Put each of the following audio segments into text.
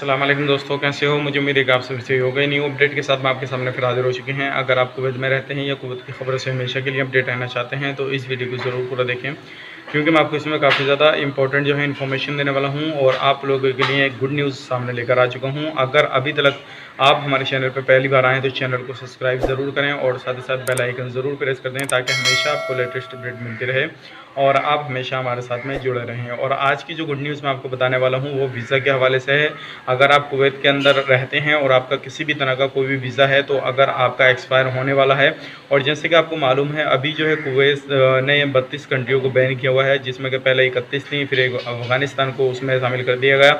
अस्सलाम वालेकुम दोस्तों, कैसे हो? मुझे उम्मीद है कि आप सभी सही हो गए। न्यू अपडेट के साथ मैं आपके सामने फिर हाजिर हो चुके हैं। अगर आप कुवैत में रहते हैं या कुवैत की खबरों से हमेशा के लिए अपडेट रहना चाहते हैं तो इस वीडियो को ज़रूर पूरा देखें, क्योंकि मैं आपको इसमें काफ़ी ज़्यादा इंपॉर्टेंट जो है इन्फॉर्मेशन देने वाला हूं और आप लोगों के लिए एक गुड न्यूज़ सामने लेकर आ चुका हूं। अगर अभी तक आप हमारे चैनल पर पहली बार आएँ तो चैनल को सब्सक्राइब ज़रूर करें और साथ ही साथ बेल आइकन ज़रूर प्रेस कर दें, ताकि हमेशा आपको लेटेस्ट अपडेट मिलती रहे और आप हमेशा हमारे साथ में जुड़े रहें। और आज की जो गुड न्यूज़ मैं आपको बताने वाला हूँ वो वीज़ा के हवाले से है। अगर आप कुवैत के अंदर रहते हैं और आपका किसी भी तरह का कोई भी वीज़ा है, तो अगर आपका एक्सपायर होने वाला है, और जैसे कि आपको मालूम है अभी जो है कुवैत ने 32 कंट्रियों को बैन किया हुआ है, जिसमें कि पहले 31 थी, फिर एक अफ़गानिस्तान को उसमें शामिल कर दिया गया।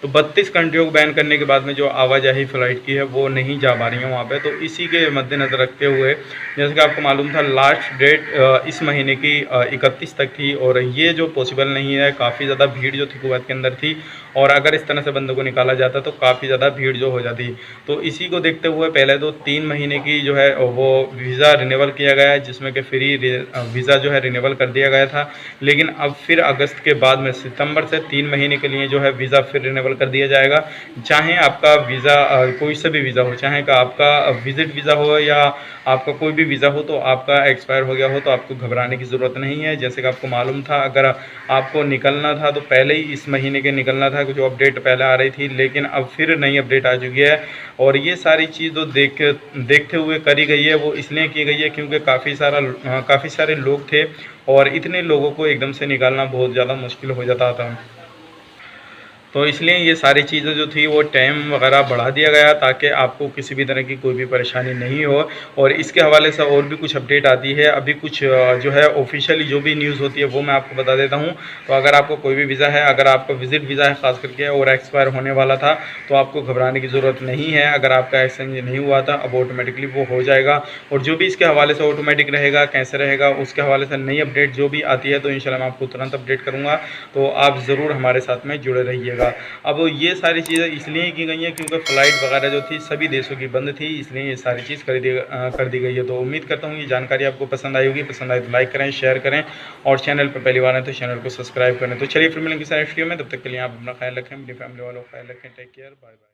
तो 32 कंट्रियों को बैन करने के बाद में जो आवाजाही फ़्लाइट की है वो नहीं जा पा रही है वहाँ पे। तो इसी के मद्देनज़र रखते हुए, जैसे कि आपको मालूम था लास्ट डेट इस महीने की 31 तक थी, और ये जो पॉसिबल नहीं है। काफ़ी ज़्यादा भीड़ जो थी कुवैत के अंदर थी, और अगर इस तरह से बंदों को निकाला जाता तो काफ़ी ज़्यादा भीड़ जो हो जाती। तो इसी को देखते हुए पहले तो 3 महीने की जो है वो वीज़ा रिन्यूअल किया गया है, जिसमें कि फ्री वीज़ा जो है रिन्यूअल कर दिया गया था। लेकिन अब फिर अगस्त के बाद में सितंबर से 3 महीने के लिए जो है वीज़ा फिर रिन्यूअल कर दिया जाएगा। चाहे आपका वीज़ा कोई सा भी वीज़ा हो, चाहे का आपका विज़िट वीज़ा हो या आपका कोई भी वीज़ा हो, तो आपका एक्सपायर हो गया हो तो आपको घबराने की ज़रूरत नहीं है। जैसे कि आपको मालूम था, अगर आपको निकलना था तो पहले ही इस महीने के निकलना था, कुछ अपडेट पहले आ रही थी, लेकिन अब फिर नई अपडेट आ चुकी है। और ये सारी चीज़ जो देखते हुए करी गई है, वो इसलिए की गई है क्योंकि काफ़ी सारे लोग थे, और इतने लोगों को एकदम से निकालना बहुत ज़्यादा मुश्किल हो जाता था। तो इसलिए ये सारी चीज़ें जो थी वो टाइम वगैरह बढ़ा दिया गया, ताकि आपको किसी भी तरह की कोई भी परेशानी नहीं हो। और इसके हवाले से और भी कुछ अपडेट आती है। अभी कुछ जो है ऑफिशियली जो भी न्यूज़ होती है वो मैं आपको बता देता हूँ। तो अगर आपको कोई भी वीज़ा है, अगर आपका विज़िट वीज़ा है ख़ास करके, और एक्सपायर होने वाला था, तो आपको घबराने की ज़रूरत नहीं है। अगर आपका एक्सचेंज नहीं हुआ था, अब ऑटोमेटिकली वो हो जाएगा। और जो भी इसके हवाले से ऑटोमेटिक रहेगा, कैसे रहेगा, उसके हवाले से नई अपडेट जो भी आती है तो इंशाल्लाह मैं आपको तुरंत अपडेट करूँगा। तो आप ज़रूर हमारे साथ में जुड़े रहिएगा। अब ये सारी चीज़ें इसलिए की गई हैं क्योंकि फ़्लाइट वगैरह जो थी सभी देशों की बंद थी, इसलिए ये सारी चीज़ कर दी गई है। तो उम्मीद करता हूँ ये जानकारी आपको पसंद आई होगी। पसंद आए तो लाइक करें, शेयर करें, और चैनल पर पहली बार आए तो चैनल को सब्सक्राइब करें। तो चलिए फिर मिलेंगे किसी नेक्स्ट वीडियो में, तब तक के लिए आप अपना ख्याल रखें, अपनी फैमिली वालों का ख्याल रखें। Take care, bye bye.